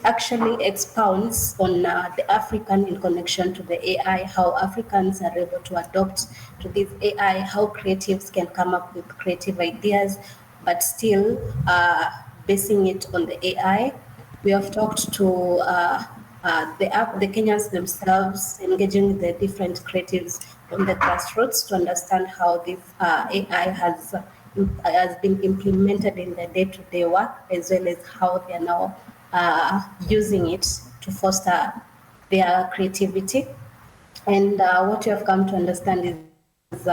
actually expounds on the African in connection to the AI, how Africans are able to adopt to this AI, how creatives can come up with creative ideas, but still basing it on the AI. We have talked to the Kenyans themselves, engaging with the different creatives on the grassroots to understand how this AI has been implemented in their day-to-day work, as well as how they are now using it to foster their creativity. And what you have come to understand is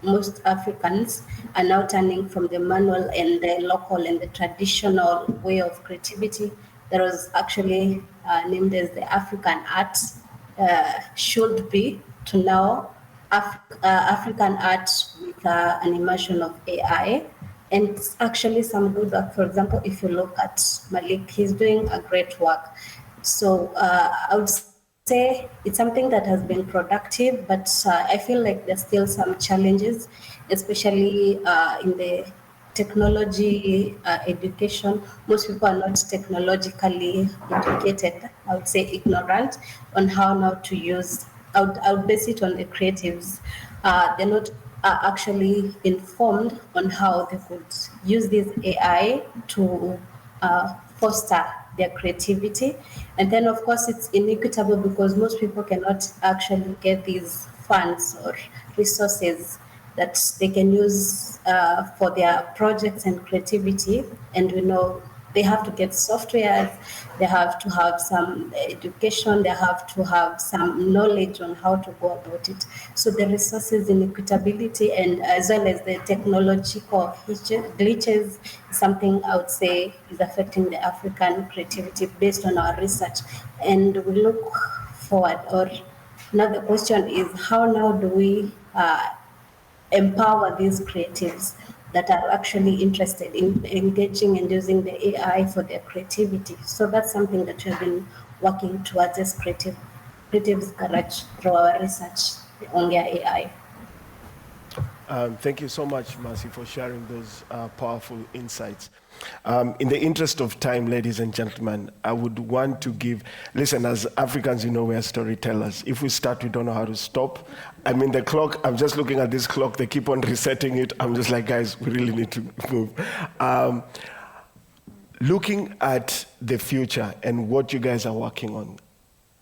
most Africans are now turning from the manual and the local and the traditional way of creativity that was actually named as the African art should be, to now African art with an immersion of AI. And it's actually some good work. For example, if you look at Malik, he's doing a great work. So I would say it's something that has been productive, but I feel like there's still some challenges, especially in the technology education. Most people are not technologically educated. I would say ignorant on how now to use. I would base it on the creatives. They're not actually informed on how they could use this AI to foster their creativity. And then, of course, it's inequitable because most people cannot actually get these funds or resources that they can use for their projects and creativity. And we know they have to get software, they have to have some education, they have to have some knowledge on how to go about it. So the resources inequitability and as well as the technological glitches is something I would say is affecting the African creativity based on our research. And we look forward, or another question is how now do we empower these creatives that are actually interested in engaging and using the AI for their creativity. So that's something that we've been working towards as Creatives Garage through our research on their AI. Thank you so much, Mercy, for sharing those powerful insights. In the interest of time, ladies and gentlemen, I would want to listen, as Africans, you know, we are storytellers. If we start, we don't know how to stop. I mean, the clock, I'm just looking at this clock, they keep on resetting it. I'm just like, guys, we really need to move. Looking at the future and what you guys are working on,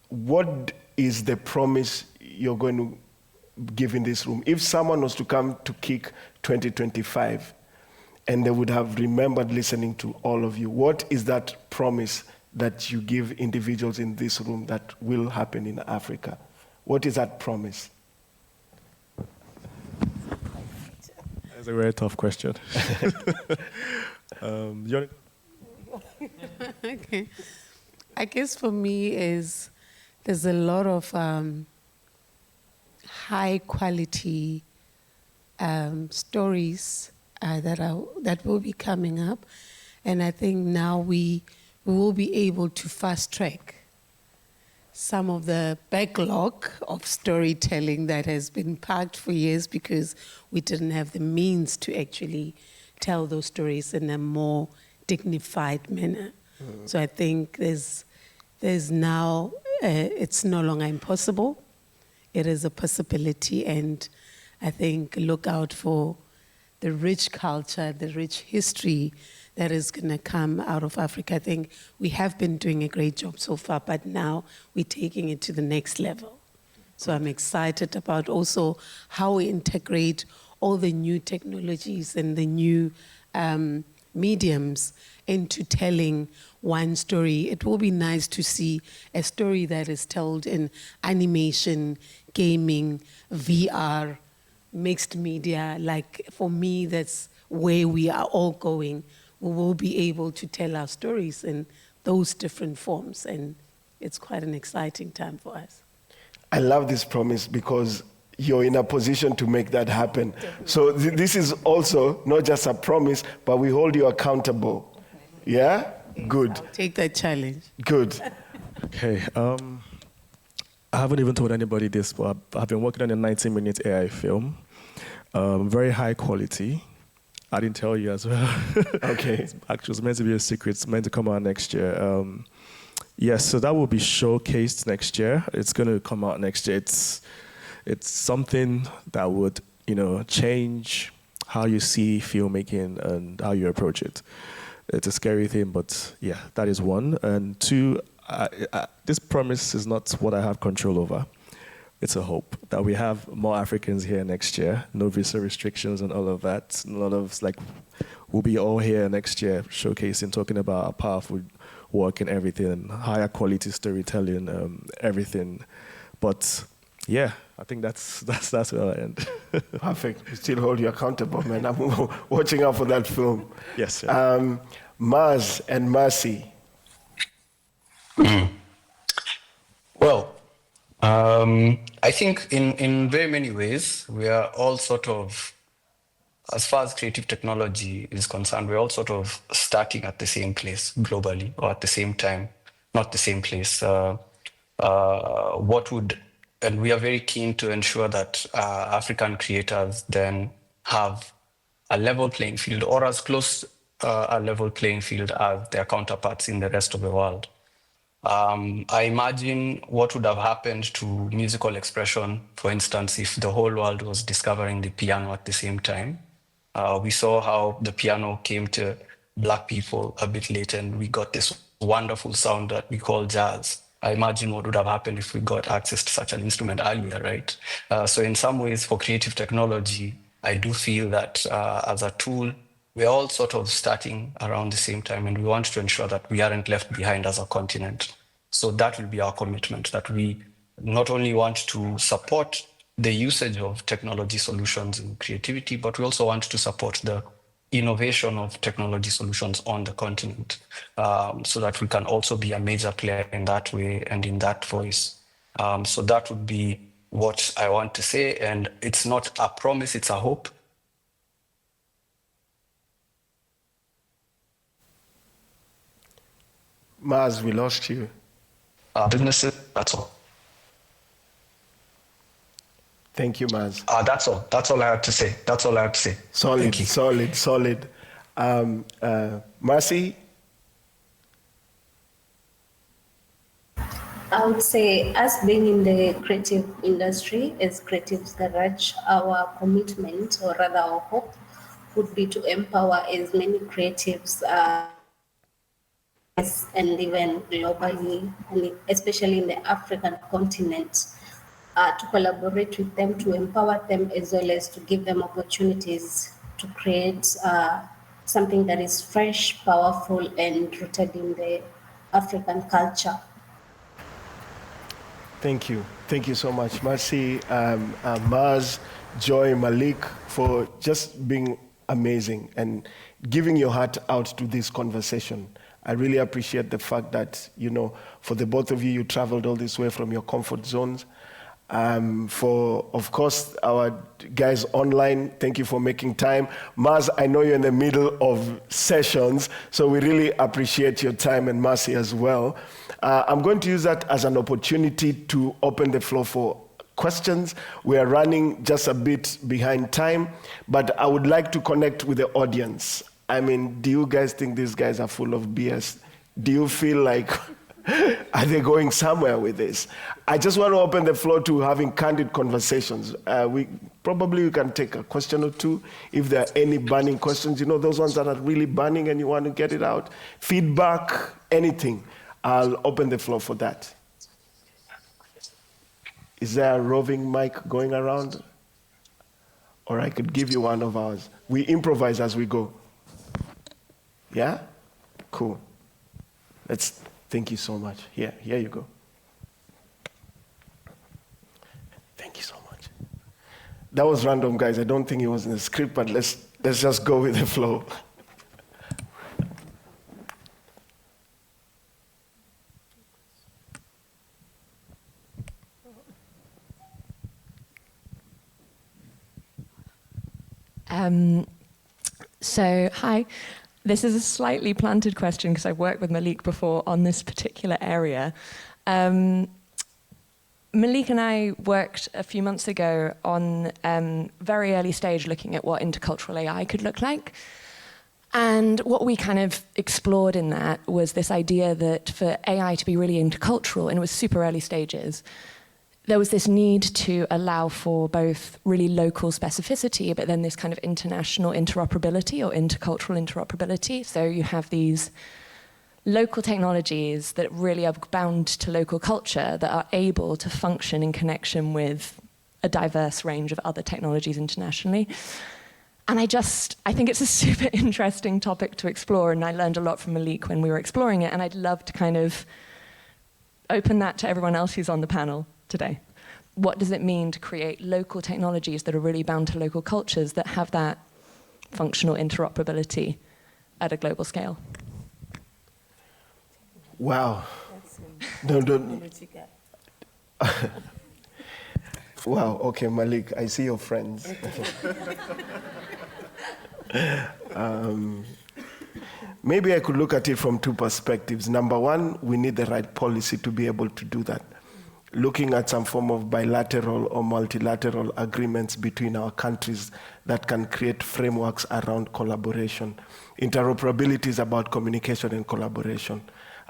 what is the promise you're going to give in this room? If someone was to come to KIKK 2025 and they would have remembered listening to all of you, what is that promise that you give individuals in this room that will happen in Africa? What is that promise? That's a very tough question. Okay. I guess for me there's a lot of high quality stories that will be coming up, and I think now we will be able to fast track some of the backlog of storytelling that has been parked for years because we didn't have the means to actually tell those stories in a more dignified manner. So I think there's now, it's no longer impossible. It is a possibility, and I think look out for the rich culture, the rich history that is going to come out of Africa. I think we have been doing a great job so far, but now we're taking it to the next level. So I'm excited about also how we integrate all the new technologies and the new mediums into telling one story. It will be nice to see a story that is told in animation, gaming, VR, mixed media. Like, for me, that's where we are all going. We will be able to tell our stories in those different forms, and it's quite an exciting time for us. I love this promise because you're in a position to make that happen. Definitely. So this is also not just a promise, but we hold you accountable. Okay. Yeah? Okay. Good. I'll take that challenge. Good. Okay. I haven't even told anybody this, but I've been working on a 90-minute AI film. Very high quality. I didn't tell you as well. Okay. Actually, it's meant to be a secret. It's meant to come out next year. Yes, so that will be showcased next year. It's going to come out next year. It's something that would, change how you see filmmaking and how you approach it. It's a scary thing, but yeah, that is one. And two, this promise is not what I have control over. It's a hope that we have more Africans here next year, no visa restrictions and all of that. A lot of, we'll be all here next year showcasing, talking about our powerful work and everything, higher quality storytelling, everything. But yeah, I think that's where I end. Perfect. We still hold you accountable, man. I'm watching out for that film. Yes. Yeah. Maz and Mercy. Well, I think in very many ways, we are all sort of, as far as creative technology is concerned, we're all sort of starting at the same place globally, or at the same time, not the same place. And we are very keen to ensure that African creators then have a level playing field, or as close a level playing field as their counterparts in the rest of the world. I imagine what would have happened to musical expression, for instance, if the whole world was discovering the piano at the same time. We saw how the piano came to Black people a bit later, and we got this wonderful sound that we call jazz. I imagine what would have happened if we got access to such an instrument earlier, right? So in some ways, for creative technology, I do feel that as a tool, we're all sort of starting around the same time, and we want to ensure that we aren't left behind as a continent. So that will be our commitment, that we not only want to support the usage of technology solutions in creativity, but we also want to support the innovation of technology solutions on the continent, so that we can also be a major player in that way and in that voice. So that would be what I want to say, and it's not a promise, it's a hope. Maz, we lost you. Businesses, that's all. Thank you, Maz. That's all. That's all I have to say. That's all I have to say. Solid. Mercy? I would say, us being in the creative industry as Creatives Garage, our commitment, or rather our hope, would be to empower as many creatives and even globally, and especially in the African continent, to collaborate with them, to empower them, as well as to give them opportunities to create something that is fresh, powerful, and rooted in the African culture. Thank you. Thank you so much, Mercy, Maz, Joy, Malik, for just being amazing and giving your heart out to this conversation. I really appreciate the fact that, for the both of you, you traveled all this way from your comfort zones. For, of course, our guys online, thank you for making time. Maz, I know you're in the middle of sessions, so we really appreciate your time, and Mercy as well. I'm going to use that as an opportunity to open the floor for questions. We are running just a bit behind time, but I would like to connect with the audience. I mean, do you guys think these guys are full of BS? Do you feel like, are they going somewhere with this? I just want to open the floor to having candid conversations. We can take a question or two. If there are any burning questions, those ones that are really burning and you want to get it out. Feedback, anything. I'll open the floor for that. Is there a roving mic going around? Or I could give you one of ours. We improvise as we go. Yeah? Cool. Thank you so much. Here you go. Thank you so much. That was random, guys. I don't think it was in the script, but let's just go with the flow. Hi. This is a slightly planted question because I've worked with Malik before on this particular area. Malik and I worked a few months ago on very early stage looking at what intercultural AI could look like. And what we kind of explored in that was this idea that for AI to be really intercultural, and it was super early stages, there was this need to allow for both really local specificity, but then this kind of international interoperability or intercultural interoperability. So you have these local technologies that really are bound to local culture that are able to function in connection with a diverse range of other technologies internationally. And I think it's a super interesting topic to explore, and I learned a lot from Malik when we were exploring it, and I'd love to kind of open that to everyone else who's on the panel today. What does it mean to create local technologies that are really bound to local cultures that have that functional interoperability at a global scale? Wow. Wow, okay, Malik, I see your friends. Maybe I could look at it from two perspectives. Number one, we need the right policy to be able to do that. Looking at some form of bilateral or multilateral agreements between our countries that can create frameworks around collaboration. Interoperability is about communication and collaboration.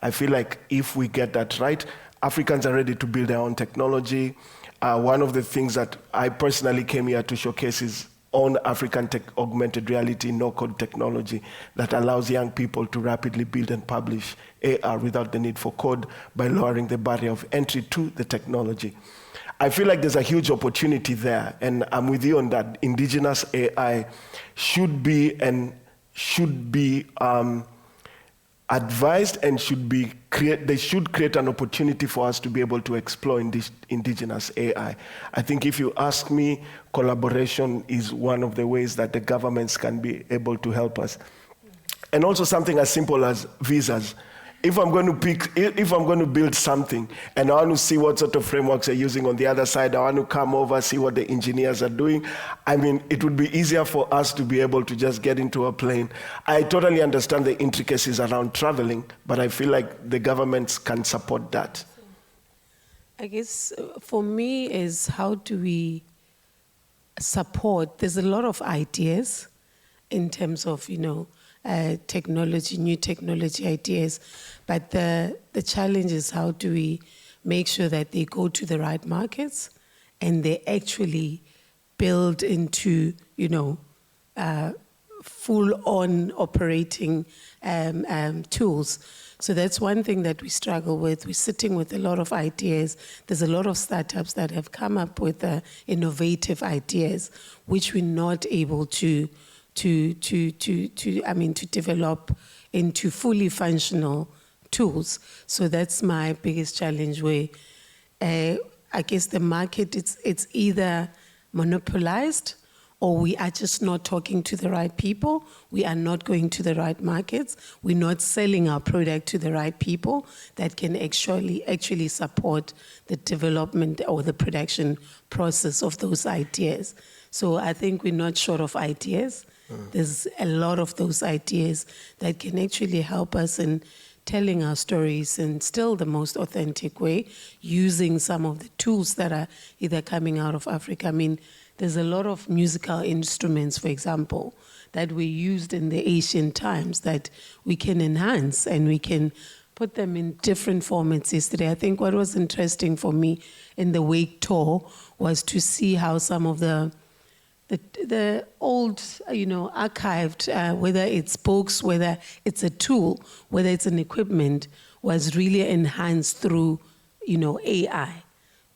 I feel like if we get that right, Africans are ready to build their own technology. One of the things that I personally came here to showcase is own African augmented reality, no-code technology that allows young people to rapidly build and publish AR without the need for code by lowering the barrier of entry to the technology. I feel like there's a huge opportunity there, and I'm with you on that. Indigenous AI should be advised and they should create an opportunity for us to be able to explore indigenous AI. I think if you ask me, collaboration is one of the ways that the governments can be able to help us. And also something as simple as visas. If I'm going to build something and I want to see what sort of frameworks they're using on the other side, I want to come over, see what the engineers are doing. I mean, it would be easier for us to be able to just get into a plane. I totally understand the intricacies around traveling, but I feel like the governments can support that. I guess for me is how do we support? There's a lot of ideas in terms of, technology, new technology ideas, but the challenge is how do we make sure that they go to the right markets and they actually build into, full-on operating tools. So that's one thing that we struggle with. We're sitting with a lot of ideas. There's a lot of startups that have come up with innovative ideas, which we're not able to develop into fully functional tools. So that's my biggest challenge where I guess the market, it's either monopolized or we are just not talking to the right people. We are not going to the right markets. We're not selling our product to the right people that can actually support the development or the production process of those ideas. So I think we're not short of ideas. There's a lot of those ideas that can actually help us in telling our stories in still the most authentic way, using some of the tools that are either coming out of Africa. I mean, there's a lot of musical instruments, for example, that we used in the ancient times that we can enhance and we can put them in different formats yesterday. I think what was interesting for me in the Wake tour was to see how some of the old, archived, whether it's books, whether it's a tool, whether it's an equipment, was really enhanced through, AI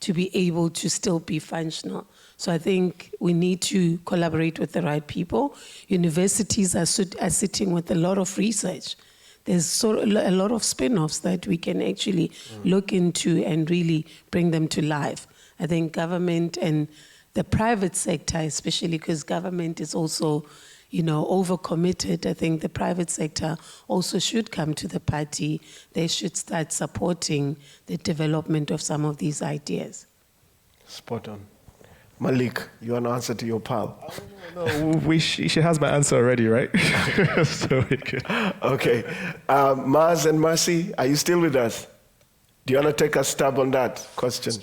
to be able to still be functional. So I think we need to collaborate with the right people. Universities are sitting with a lot of research. There's a lot of spin-offs that we can actually look into and really bring them to life. I think government and the private sector, especially because government is also, overcommitted. I think the private sector also should come to the party. They should start supporting the development of some of these ideas. Spot on. Malik, you want to answer to your pal? No, she has my answer already, right? So we can. Okay. Maz and Mercy, are you still with us? Do you want to take a stab on that question?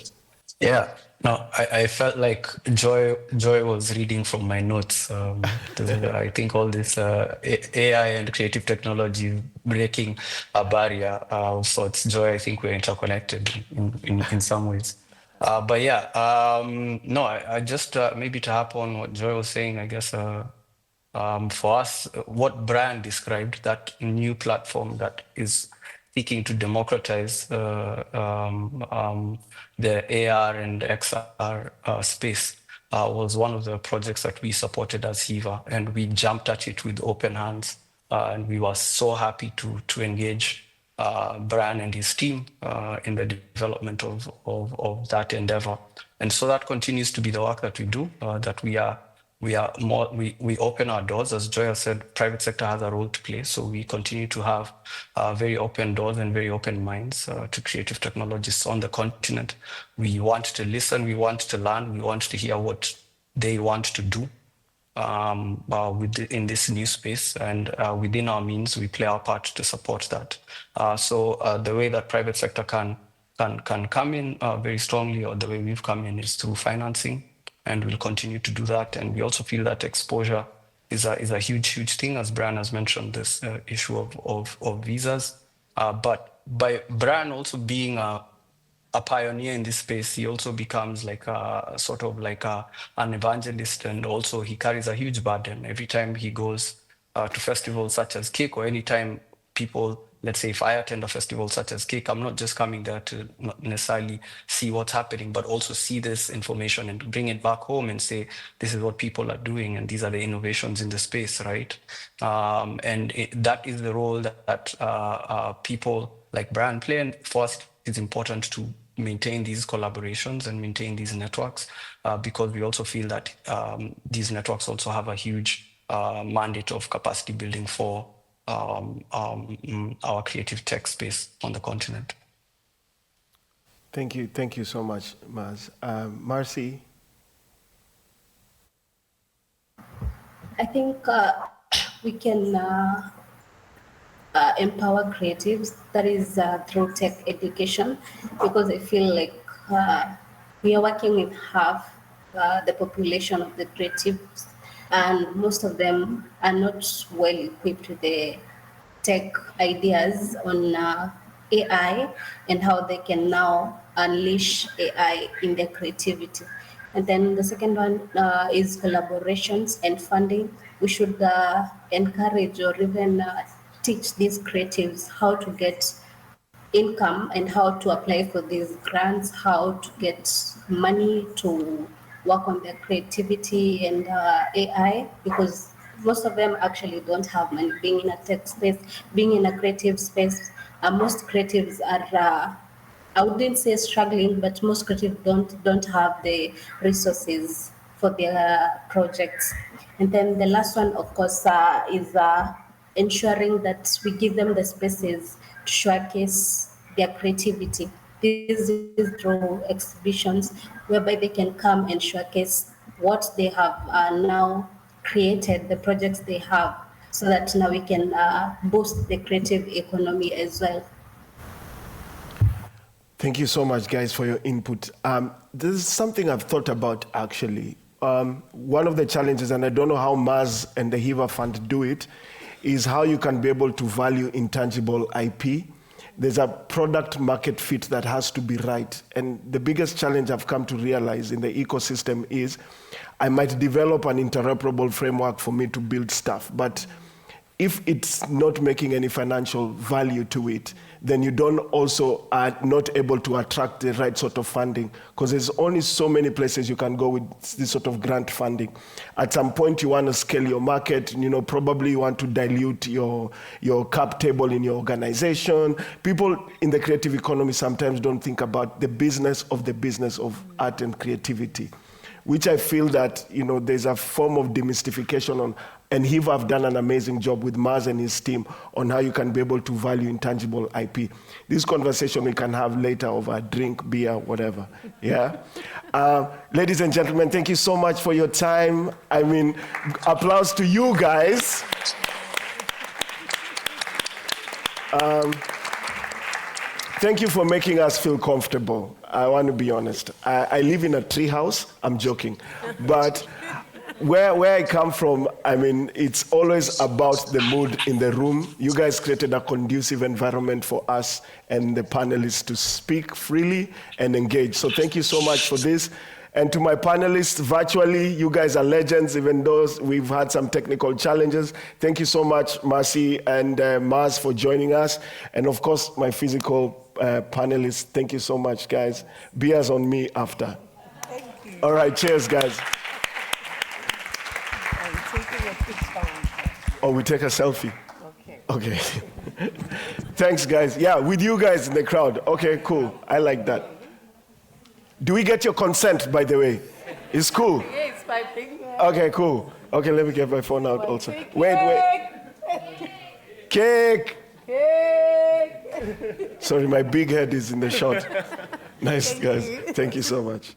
Yeah. No, I felt like Joy was reading from my notes. I think all this AI and creative technology breaking a barrier of sorts. Joy, I think we're interconnected in some ways. But yeah, no, I just maybe to hop on what Joy was saying, I guess for us, what Brian described, that new platform that is seeking to democratize the AR and XR space was one of the projects that we supported as HIVA, and we jumped at it with open hands. And we were so happy to engage Brian and his team in the development of that endeavor. And so that continues to be the work that we do, that we open our doors. As Joya said, private sector has a role to play. So we continue to have very open doors and very open minds to creative technologists on the continent. We want to listen, we want to learn, we want to hear what they want to do in this new space, and within our means, we play our part to support that. So the way that private sector can come in very strongly, or the way we've come in, is through financing, and we'll continue to do that. And we also feel that exposure is a huge thing, as Brian has mentioned, this issue of visas. But by Brian also being a pioneer in this space, he also becomes like a sort of like an evangelist, and also he carries a huge burden every time he goes to festivals such as KIKK, or anytime people, let's say if I attend a festival such as KIKK, I'm not just coming there to not necessarily see what's happening, but also see this information and bring it back home and say, this is what people are doing, and these are the innovations in the space, right? That is the role that people like Brian play, and for us, it's important to maintain these collaborations and maintain these networks because we also feel that these networks also have a huge mandate of capacity building for our creative tech space on the continent. Thank you so much, Maz. Marcy? I think we can empower creatives, that is through tech education, because I feel like we are working with half the population of the creatives, and most of them are not well equipped with the tech ideas on AI and how they can now unleash AI in their creativity. And then the second one is collaborations and funding. We should encourage or even teach these creatives how to get income and how to apply for these grants, how to get money to work on their creativity and AI, because most of them actually don't have money. Being in a tech space, being in a creative space, most creatives are, I wouldn't say struggling, but most creatives don't have the resources for their projects. And then the last one, of course, is ensuring that we give them the spaces to showcase their creativity. This is through exhibitions whereby they can come and showcase what they have now created, the projects they have, so that now we can boost the creative economy as well. Thank you so much, guys, for your input. This is something I've thought about, actually. One of the challenges, and I don't know how Maz and the HIVA Fund do it, is how you can be able to value intangible IP. There's a product market fit that has to be right. And the biggest challenge I've come to realize in the ecosystem is I might develop an interoperable framework for me to build stuff, but if it's not making any financial value to it, then you don't also are not able to attract the right sort of funding, because there's only so many places you can go with this sort of grant funding. At some point you want to scale your market, probably you want to dilute your cap table in your organization. People in the creative economy sometimes don't think about the business of art and creativity, which I feel that, there's a form of demystification on, and HIV have done an amazing job with Maz and his team on how you can be able to value intangible IP. This conversation we can have later over a drink, beer, whatever, yeah? Ladies and gentlemen, thank you so much for your time. I mean, applause to you guys. Thank you for making us feel comfortable. I want to be honest. I live in a tree house. I'm joking. But where I come from, I mean, it's always about the mood in the room. You guys created a conducive environment for us and the panelists to speak freely and engage. So thank you so much for this. And to my panelists virtually, you guys are legends, even though we've had some technical challenges. Thank you so much, Marcy and Maz, for joining us. And of course, my physical panelists, thank you so much, guys. Beers on me after. Thank you. All right, cheers, guys. Oh, we take a selfie? Okay. Thanks, guys. Yeah, with you guys in the crowd. Okay, cool. I like that. Do we get your consent, by the way? It's cool. Yes, my finger. Okay, cool. Okay, let me get my phone out also. Wait. Cake! Cake! Sorry, my big head is in the shot. Nice, guys. Thank you so much.